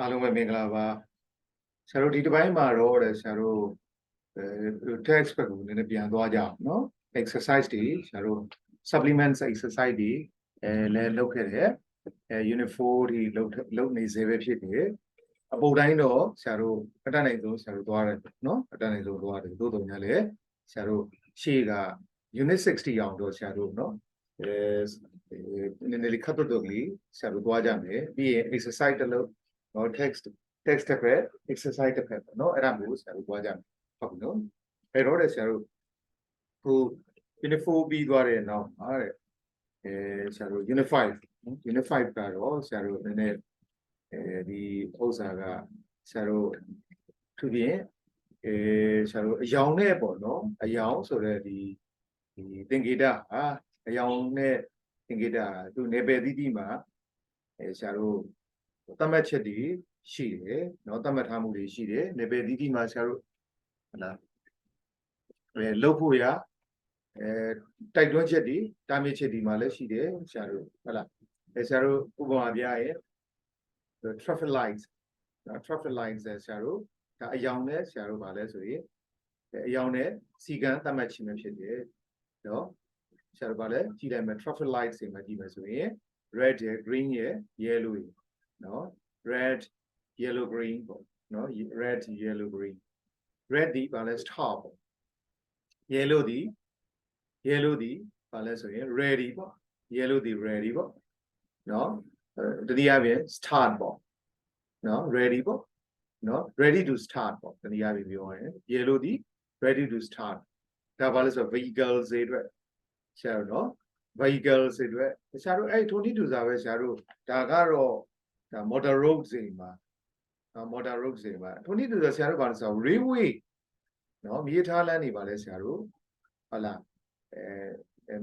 အားလုံးပဲမင်္ဂလာပါဆရာတို့ဒီတစ်ပိုင်းမှာတော့ဆရာတို့text ဘက်ကိုနည်းနည်းပြန်သွားကြအောင်နော် exercise တွေဆရာတို့ supplements exercise တွေလည်းလုပ်ခဲ့တယ်unit 4ဒီလုပ်နေစေပဲဖြစ်တယ်အပေါ်တိုင်းတော့ဆရာတို့အတတ်နိုင်ဆုံးဆရာတို့သွားတယ်နော်အတတ်နိုင်ဆုံးသွားတယ်သို့တော်များလည်းဆရာတို့ရှေ့က unit 60အောင်တော့ဆရာတို့နော်နည်းနည်းလေးခတ်တော့လေးဆရာတို့သွားကြမယ်ပြီးရင် exercise တစ်လုပ်နော် text တစ်ဖက် exercise တစ်ဖက်ပေါ့နော်အဲ့ဒါမျိုးဆရာတို့သွားကြမယ်ဟုတ်ပြီနော်အဲ့တော့ဆရာတို့ဟို unit 4ပြီးသွားတဲ့နောက်ဟာတဲ့ဆရာတို့ unit 5 unit 5ကတော့ဆရာတို့နည်းနည်းဒီဥစ္စာကဆရာတို့သူပြင်ဆရာတို့အယောင်နဲ့ပေါ့နော်အယောင်ဆိုတဲ့ဒီသင်္ကေတဟာအယောင်နဲ့သင်္ကေတသူနယ်ပယ်သီးသီးမှာဆရာတို့သတ်မှတ်ချက်တွေရှိတယ်เนาะသတ်မှတ်ထားမှုတွေရှိတယ်နယ်ပယ်သီးသီးမှာဆရာတို့ဟုတ်လားလုပ်ဖို့ရတိုက်တွန်းချက်တွေတားမြစ်ချက်တွေမှာလည်းရှိတယ်ဆရာတို့ဟုတ်လားဆရာတို့ဥပမာပြရဲ traffic lights traffic lights ဆရာတို့ဒါအယောင်နဲ့ဆရာတို့ဗာလဲဆိုရင်အယောင်နဲ့စီကံသတ်မှတ်ခြင်းပဲဖြစ်တယ်เนาะဆရာတို့ဗာလဲကြည့်လိုက်မယ် traffic lights တွေမှာကြည့်မယ်ဆိုရင် red ရယ် green ရယ် yellow ရယ်เนาะ red yellow green ပေါ့เนาะ red yellow green red ဒီဗာလဲ stop ပေါ့ yellow ဒီဗာလဲဆိုရင် ready ပေါ့ yellow ဒီ ready ပေါ့เนาะတတိယပြင် start ပေါ့เนาะ ready ပေါ့เนาะ ready to start ပေါ့တနည်းအားဖြင့်ပြောရင် yellow ဒီ ready to start ဒါဘာလဲဆိုတော့ vehicles တွေအတွက်ဆရာတို့เนาะ vehicles တွေအတွက်ဆရာတို့အဲ့ထိုနည်းတူစားပဲဆရာတို့ဒါကတော့ဒါ motor road တွေမှာ motor road တွေမှာထိုနည်းတူစားဆရာတို့ဘာလဲဆိုတော့ railway เนาะမြေထားလမ်းတွေပါလဲဆရာတို့ဟုတ်လား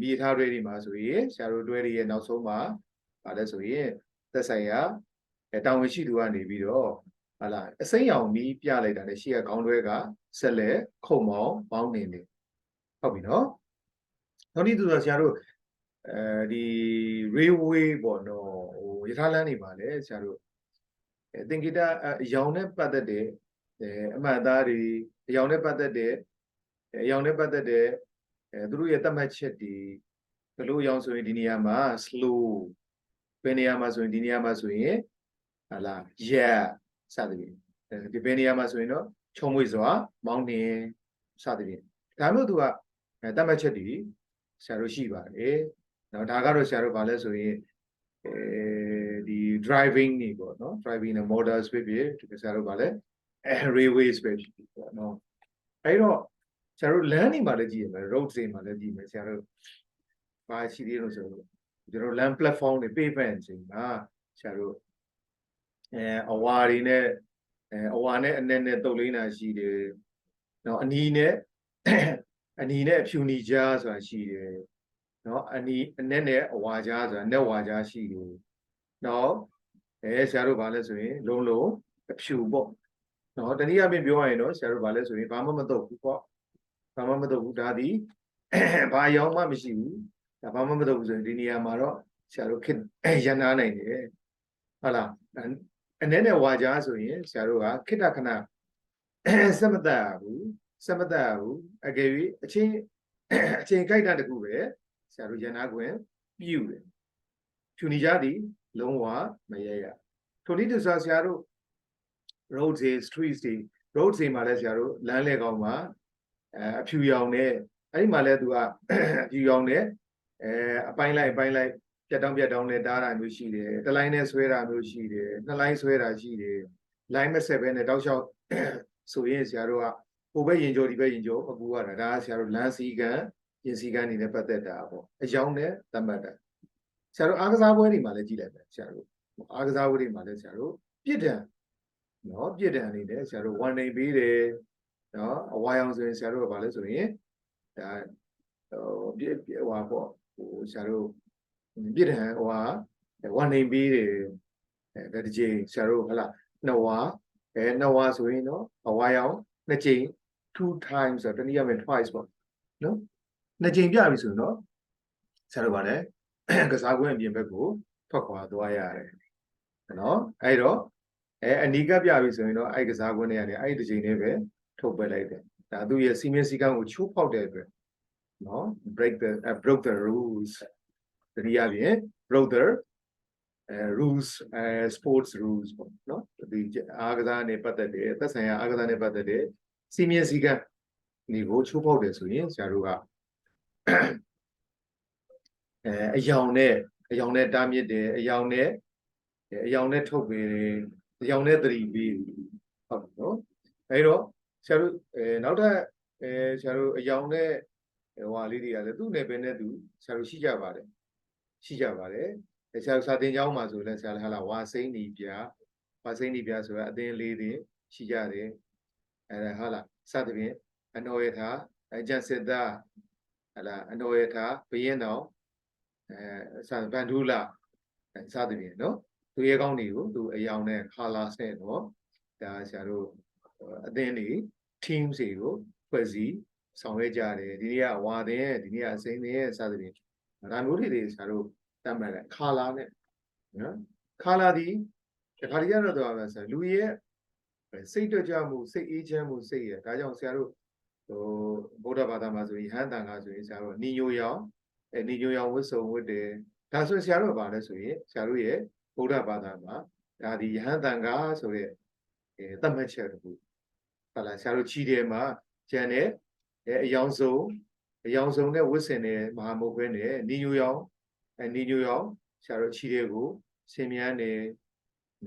မြေထားတွေမှာဆိုရင်ဆရာတို့တွဲတွေရဲ့နောက်ဆုံးမှာဘာလဲဆိုရင်သက်ဆိုင်ရာတာဝန်ရှိသူကနေပြီးတော့ဟာလာအစိမ်းရောင်မီးပြလိုက်တာနဲ့ရှေ့ကခေါင်းတွဲကဆက်လက်ခုံမောင်းပေါင်းနေတယ်ဟုတ်ပြီနော်နောက်ဒီသူဆိုဆရာတို့ဒီ railway ပေါ့နော်ဟိုရထားလမ်းတွေပါလေဆရာတို့သင်္ကေတအယောင်နဲ့ပတ်သက်တဲ့အမှတ်အသားတွေအယောင်နဲ့ပတ်သက်တဲ့အယောင်နဲ့ပတ်သက်တဲ့သူတို့ရဲ့သတ်မှတ်ချက်တွေဘယ်လိုအယောင်ဆိုရင်ဒီနေရာမှာ slow ဘယ်နေရာမှာဆိုရင်ဒီနေရာမှာဆိုရင်ဟာလာ yeah စသဖြင့်ဒီဘယ်နေရာမှာဆိုရင်တော့ချုံမွေစွာမောင်းနှင်စသဖြင့်ဒါမျိုးသူကသတ်မှတ်ချက်တွေဆရာတို့ရှိပါတယ်နော်ဒါကတော့ဆရာတို့ဗာလဲဆိုရင်ဒီ driving နေပေါ့နော် driving နဲ့ motor speed ပြဆရာတို့ဗာလဲrailway speed ပေါ့နော်အဲ့တော့ဆရာတို့လမ်းနေမှာလည်းကြည့်ရမယ် road တွေမှာလည်းကြည့်မယ်ဆရာတို့ဘာရှိသေးလို့ဆိုတော့ကျွန်တော် land platform တွေ pavement တွေမှာဆရာတို့အဝါတွေနဲ့အဝါနဲ့အနဲ့တုပ်လိမ့်တာရှိတယ်နော်အနီနဲ့အဖြူနီကြားဆိုတာရှိတယ်နော်အနဲ့နဲ့အဝါကြားဆိုတာနဲ့ဝါကြားရှိတယ်နော်ဆရာတို့ဗာလဲဆိုရင်လုံးအဖြူပေါ့နော်တနည်းအားဖြင့်ပြောရရင်တော့ဆရာတို့ဗာလဲဆိုရင်ဘာမှမတုပ်ဘူးပေါ့ဘာမှမတုပ်ဘူးဒါဒီဘာရောမှမရှိဘူးဒါဘာမှမတုပ်ဘူးဆိုရင်ဒီနေရာမှာတော့ဆရာတို့ရန်နာနိုင်တယ်ဟုတ်လားအနဲ့ဝါကြားဆိုရင်ဆရာတို့ကခိတ္တခဏစမတဘူးအကယ်၍အချင်းကြိုက်တာတခုပဲဆရာတို့ရန်နာခွင့်ပြုတယ်ဖြူနေကြသည်လုံးဝမရရထိုနည်းတူဆရာတို့ road တွေ streets တွေ road တွေမှာလဲဆရာတို့လမ်းလေကောင်မှာအဖြူရောင်နဲ့အဲ့ဒီမှာလဲသူကအဖြူရောင်နဲ့အပိုင်းလိုက်ပြတ်တောင်းနဲ့တားတာမျိုးရှိတယ်တစ်လိုင်းနဲ့ဆွဲတာမျိုးရှိတယ်နှစ်လိုင်းဆွဲတာရှိတယ်လိုင်းမဆက်ပဲနဲ့တောက်လျှောက်ဆိုရင်ဆရာတို့ကဟိုဘက်ရင်ကျော်ဒီဘက်ရင်ကျော်အကူရတာဒါကဆရာတို့လမ်းစည်းကမ်းရင်စည်းကမ်းတွေနဲ့ပတ်သက်တာပေါ့အယောင်နဲ့သတ်မှတ်တာဆရာတို့အားကစားပွဲတွေမှာလည်းကြည့်လိုက်မယ်ဆရာတို့အားကစားပွဲတွေမှာလည်းဆရာတို့ပြစ်ဒဏ်နော်ပြစ်ဒဏ်အနေနဲ့ဆရာတို့ဝန်နေပေးတယ်နော်အဝါရောင်ဆိုရင်ဆရာတို့ကဘာလဲဆိုရင်ဒါပြစ်ဟိုပေါ့ဟိုဆရာတို့ပြစ်ဒဏ်ဝန်နေပေးတယ်ဒါတစ်ချိန်ဆရာတို့ဟလာနှစ်ဝါဆိုရင်နော်အဝါရောင်နှစ်ချိန် two times ဆိုတော့တနည်းအားဖြင့် twice ပေါ့နော်နှစ်ချိန်ပြပြီဆိုရင်တော့ဆရာတို့ဗာလဲကစားကွင်းအပြင်ဘက်ကိုထွက်ခွာသွားရတယ်နော်အဲ့တော့ အနီးကပ်ပြပြီဆိုရင်တော့အဲ့ကစားကွင်းတွေကနေအဲ့ဒီတစ်ချိန်လေးပဲထုတ်ပယ်လိုက်တယ်ဒါသူ့ရဲ့စီမင်းစည်းကမ်းကိုချိုးဖောက်တဲ့အတွက်နော် broke the rules တနည်းအားဖြင့် broke the rules sports rules ပေါ့နော်ဒီအားကစားနဲ့ပတ်သက်တဲ့သက်ဆိုင်ရာအားကစားနဲ့ပတ်သက်တဲ့စီမင်းစည်းကမ်းတွေကိုချိုးဖောက်တယ်ဆိုရင်ဆရာတို့ကအယောင်နဲ့တားမြစ်တယ်အယောင်နဲ့ထုတ်ပေးတယ်အယောင်နဲ့သတိပေးဟုတ်နော်အဲ့တော့ဆရာတို့နောက်ထပ်ဆရာတို့အယောင်နဲ့ဟွာလေးတွေကလည်းသူ့နယ်ပယ်နဲ့သူဆရာတို့ရှိကြပါတယ်ဆရာတို့စာသင်ကျောင်းမှာဆိုလည်းဆရာလည်းဟာလာဝါစိမ့်နီပြဆိုတာအသင်းလေးတွေရှိကြတယ်အဲ့ဒါဟာလာစသဖြင့်အနော်ရထားအကျစစ်သားဟာလာအနော်ရထားဘရင်တော်ဗန်ဒူလာစသဖြင့်နော်သူရဲကောင်းတွေကိုသူအယောင်နဲ့ colors နဲ့နော်ဒါဆရာတို့အသင်းတွေ team တွေကိုဖွဲ့စည်းဆောင်ရွက်ကြတယ်ဒီနေ့ကဝါသင်းရဲ့ဒီနေ့ကအစိမ်းသင်းရဲ့စသဖြင့်ဒါမျိုးတွေဆရာတို့တတ်မှတ်တယ် color နဲ့နော် color ဒီတခါတည်းရတော့တော့ဆရာလူရဲ့စိတ်ကြွကြမှုစိတ်အေးချမ်းမှုစိတ်ရဒါကြောင့်ဆရာတို့ဗုဒ္ဓဘာသာမှာဆိုရင်ဟန်တန်ကဆိုရင်ဆရာတို့နီညိုရောင်နီညိုရောင်ဝတ်စုံဝတ်တယ်ဒါဆိုဆရာတို့ကပါလဲဆိုရင်ဆရာတို့ရဲ့ဗုဒ္ဓဘာသာမှာဒါဒီဟန်တန်ကဆိုတဲ့သတ်မှတ်ချက်တခုဟုတ်လားဆရာတို့ခြီးတယ်မှာကျန်တဲ့အယောင်စုံနဲ့ဝတ်ဆင်တဲ့မဟာမုတ်ခွဲနဲ့နီညိုရောင်ဆရာတို့ခြီးတယ်ကိုဆင်မြန်းတယ်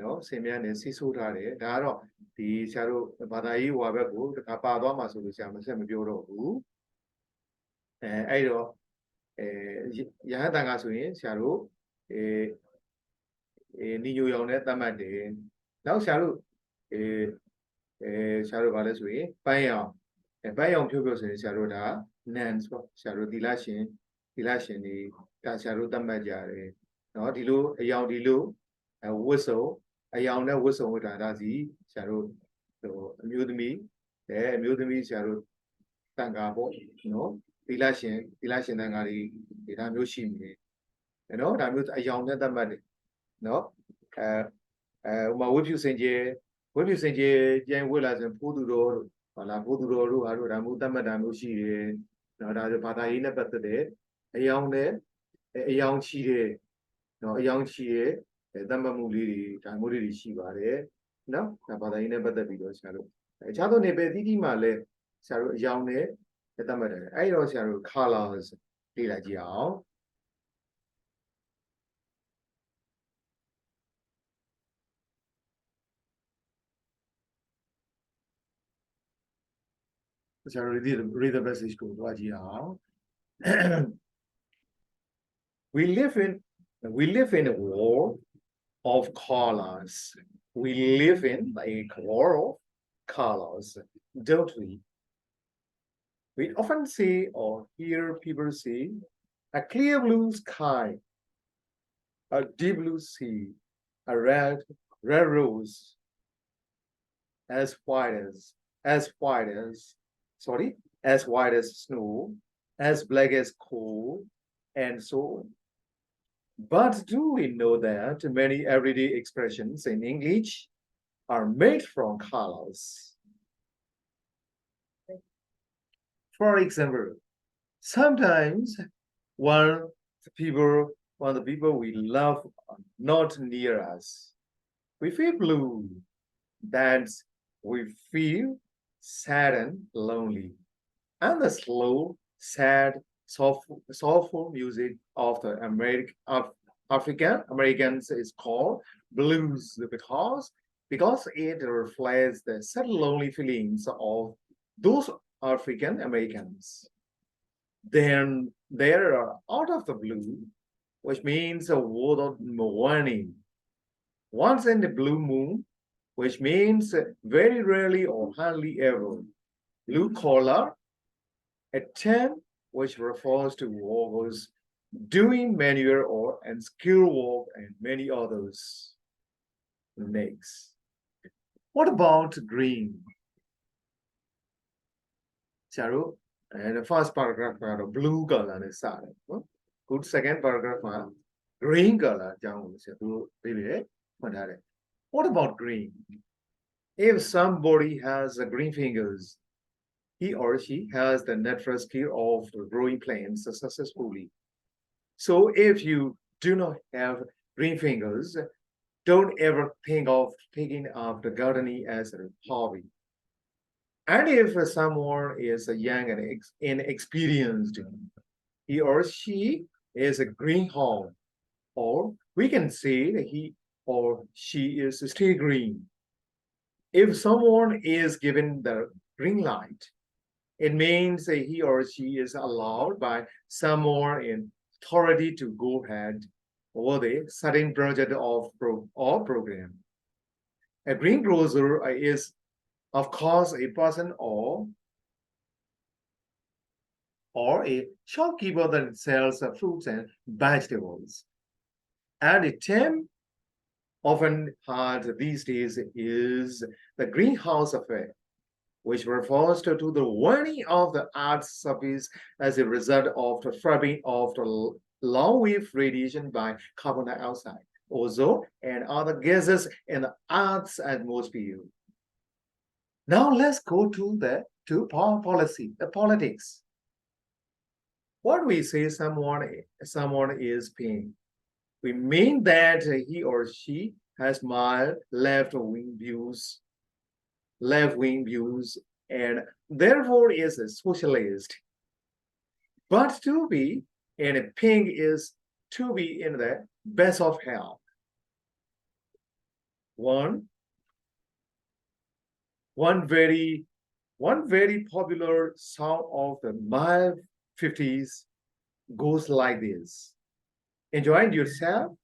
နော်ဆင်မြန်းတယ်စီးဆိုးထားတယ်ဒါကတော့ဒီဆရာတို့ဘာသာရေးဟွာဘက်ကိုတခါပါသွားမှာဆိုလို့ဆရာမဆက်မပြောတော့ဘူးအဲ့တော့ရဟန်းတန်ကဆိုရင်ဆရာတို့နီညိုရောင်နဲ့သတ်မှတ်တယ်နောက်ဆရာတို့ဆရာတို့ဗာလဲဆိုရင်ပန်းရောင်ဖြိုးဆိုရင်ဆရာတို့ဒါ nuns ပေါ့ဆရာတို့သီလရှင်တွေဒါဆရာတို့သတ်မှတ်ကြတယ်နော်ဒီလိုအယောင်ဒီလိုဝတ်စုံအယောင်နဲ့ဝတ်စုံဝတ်တာဒါစီဆရာတို့အမျိုးသမီးဆရာတို့တန်ခါပေါ့နော်သီလရှင်တန်ခါတွေဒါမျိုးရှိနေတယ်နော်ဒါမျိုးအယောင်နဲ့သတ်မှတ်တယ်နော်ဟိုမှာဝတ်ပြုစင်ကြယ်ကြင်ဝတ်လာဆိုဖိုးသူတော်တို့ဟာလားဖိုးသူတော်တို့ဟာတို့ဒါမျိုးသတ်မှတ်တာမျိုးရှိတယ်နော်ဒါဆိုဘာသာရေးနဲ့ပတ်သက်တဲ့အယောင်ချီတယ်နော်အယောင်ချီတယ်သတ်မှတ်မှုလေးတွေဒါမျိုးတွေရှိပါတယ်နော်ဒါဘာသာရေးနဲ့ပတ်သက်ပြီးတော့ဆရာတို့အခြားသောနေပယ်တိမှာလည်းဆရာတို့အယောင်နဲ့သတ်မှတ်တယ်အဲ့တော့ဆရာတို့ colors လေ့လာကြည့်အောင်ဆရာတို့ read the passage ကိုသွားကြည့်အောင် we live in a world of colors we live in a world of colors don't we often see or hear people say a clear blue sky a deep blue sea a red rose as white as snow as black as coal and so on. But do we know that many everyday expressions in English are made from colors? For example, sometimes when the people we love are not near us, we feel blue. That we feel sad and lonely. And the slow, sad, soulful music of the African Americans is called blues because it reflects the sad, lonely feelings of those African Americans. Then there are out of the blue, which means a word of morning. Once in the blue moon, which means very rarely or hardly ever. Blue collar, a term which refers to workers doing manual or and skill work and many others. Next. What about green? Charo, and the first paragraph are blue color and side. Good second paragraph green color. What about green? If somebody has green fingers, he or she has the natural skill of growing plants successfully. So if you do not have green fingers, don't ever think of picking up the gardening as a hobby. And if someone is young and inexperienced, he or she is a greenhorn, or we can say that he or she is still green. If someone is given the green light, it means that he or she is allowed by someone in authority to go ahead over the certain project or program. A greengrocer is, of course, a person or a shopkeeper that sells fruits and vegetables. And the term often heard these days is the greenhouse affair, which refers to the warning of the Earth's surface as a result of the trapping of the long-wave radiation by carbon dioxide, ozone, and other gases in the Earth's atmosphere. Now let's go to the politics. What we say someone is paying, we mean that he or she has mild left-wing views, and therefore is a socialist. But to be in a pink is to be in the best of health. One very popular song of the mild 50s goes like this. Enjoying yourself?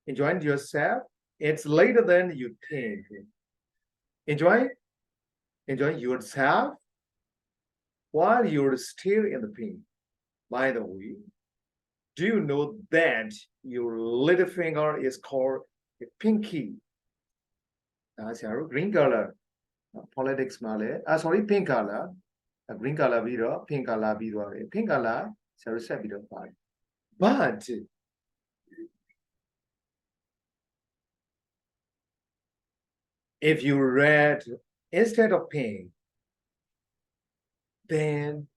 It's later than you think. Enjoy yourself while you're still in the pink. By the way, do you know that your little finger is called a pinky? Green color politics မှာလဲ sorry pink color green color ပြီးတော့ pink color ပြီးသွားတယ် pink color ဆရာတို့ဆက်ပြီးတော့ပါတယ် but if you read instead of pink, then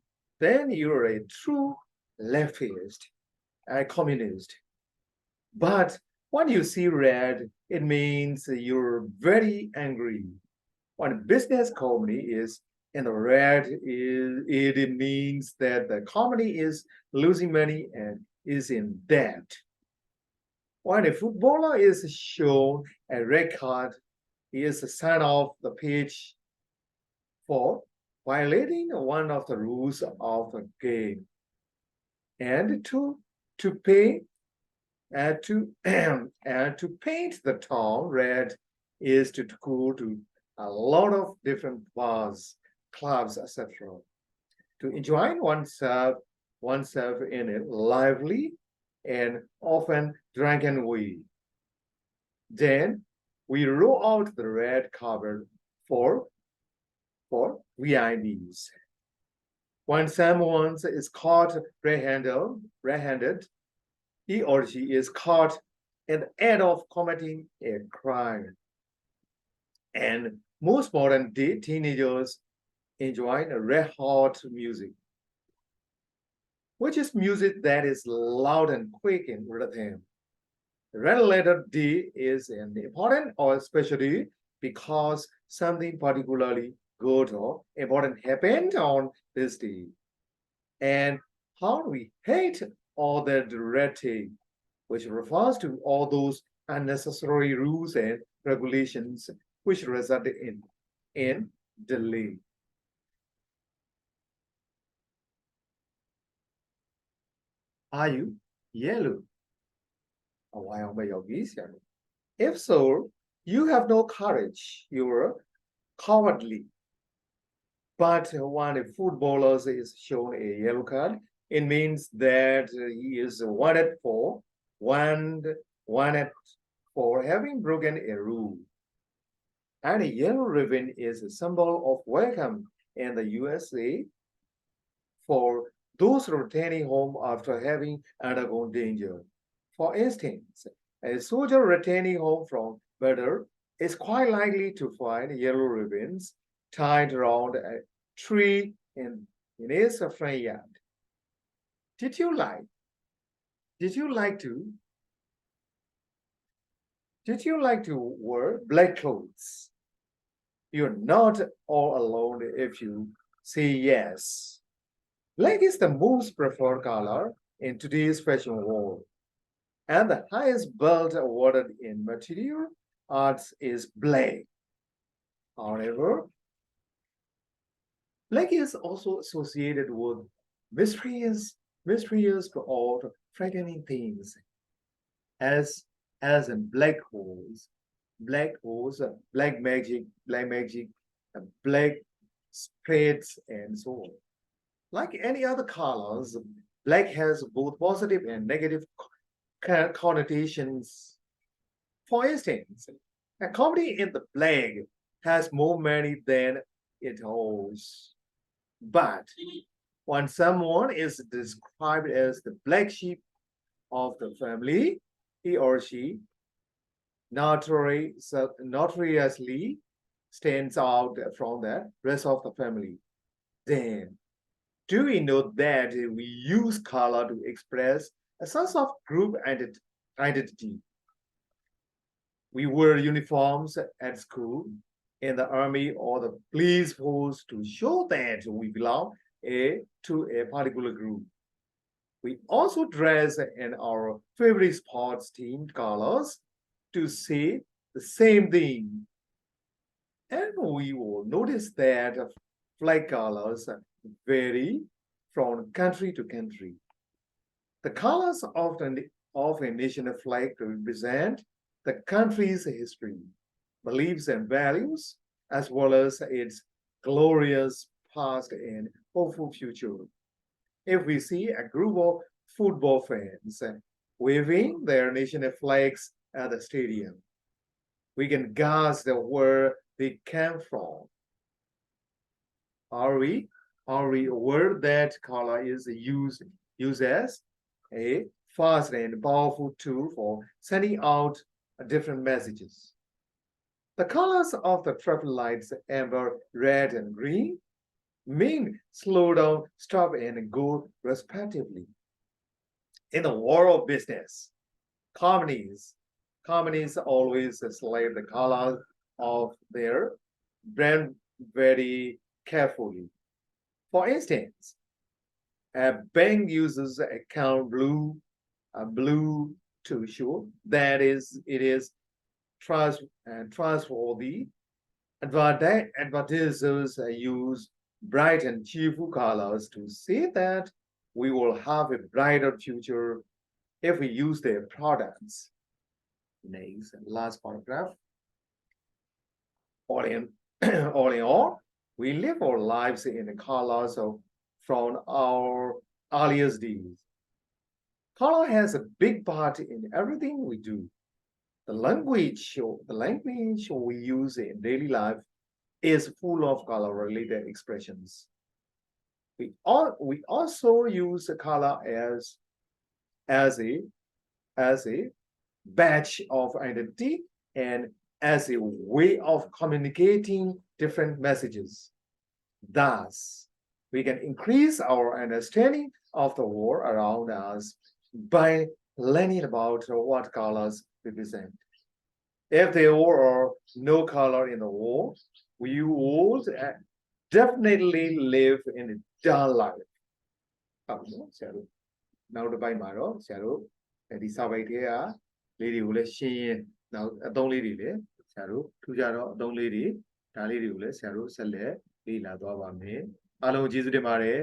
you're a true leftist, a communist. But when you see red, it means you're very angry. When a business company is in the red, it means that the company is losing money and is in debt. When a footballer is shown a red card, he is a sign of the pitch for violating one of the rules of the game. And to paint the town red is to go to a lot of different bars, clubs, etc. To enjoy oneself in a lively and often drunken way. Then we roll out the red carpet for VIPs. When someone is caught red-handed, he or she is caught in the act of committing a crime. And most modern day teenagers enjoy red hot music, which is music that is loud and quick in rhythm. Red letter D is an important or special day because something particularly good or important happened on this day. And how we hate all that red tape, which refers to all those unnecessary rules and regulations which resulted in delay. Are you yellow? If so, you have no courage. You're cowardly. But when a footballer is shown a yellow card, it means that he is wanted for having broken a rule. And a yellow ribbon is a symbol of welcome in the USA for those returning home after having undergone danger. For instance, a soldier returning home from Better, it's quite likely to find yellow ribbons tied around a tree in his front yard. Did you like? Did you like to? Did you like to wear black clothes? You're not all alone if you say yes. Black is the most preferred color in today's fashion world, and the highest belt awarded in material arts is black. However, black is also associated with mysterious or frightening things, as in black holes, black magic, black spirits, and so on. Like any other colors, black has both positive and negative connotations. For instance, a company in the black has more money than it owes. But when someone is described as the black sheep of the family, he or she notoriously stands out from the rest of the family. Then, do we know that we use color to express a sense of group identity? We wear uniforms at school, in the army, or the police force to show that we belong to a particular group. We also dress in our favorite sports team colors to say the same thing. And we will notice that flag colors vary from country to country. The colors of a national flag represent the country's history, beliefs, and values, as well as its glorious past and hopeful future. If we see a group of football fans waving their national flags at the stadium, we can guess where they came from. Are we aware that color is used as a fast and powerful tool for sending out different messages? The colors of the traffic lights, amber, red, and green, mean slow down, stop, and go respectively. In the world of business, companies always select the colors of their brand very carefully. For instance, a bank uses account blue to show that it is trustworthy. Advertisers use bright and cheerful colors to say that we will have a brighter future if we use their products. Next, last paragraph. All in, all in all, we live our lives in the colors from our earliest days. Color has a big part in everything we do. The language we use in daily life is full of color-related expressions. We also use color as a badge of identity and as a way of communicating different messages. Thus, we can increase our understanding of the world around us by learning about what colors represent. If there were no color in the world, we would definitely live in a dull life. ဟုတ်နော်ဆရာတို့နောက်တစ်ပိုင်းမှာတော့ဆရာတို့ဒီစာပိုက်ထဲကလေးတွေကိုလည်းရှင်းရင်နောက်အသုံးလေးတွေလည်းဆရာတို့ထူကြတော့အသုံးလေးတွေဒါလေးတွေကိုလည်းဆရာတို့ဆက်လက်လေ့လာသွားပါမယ်အားလုံးကျေးဇူးတင်ပါတယ်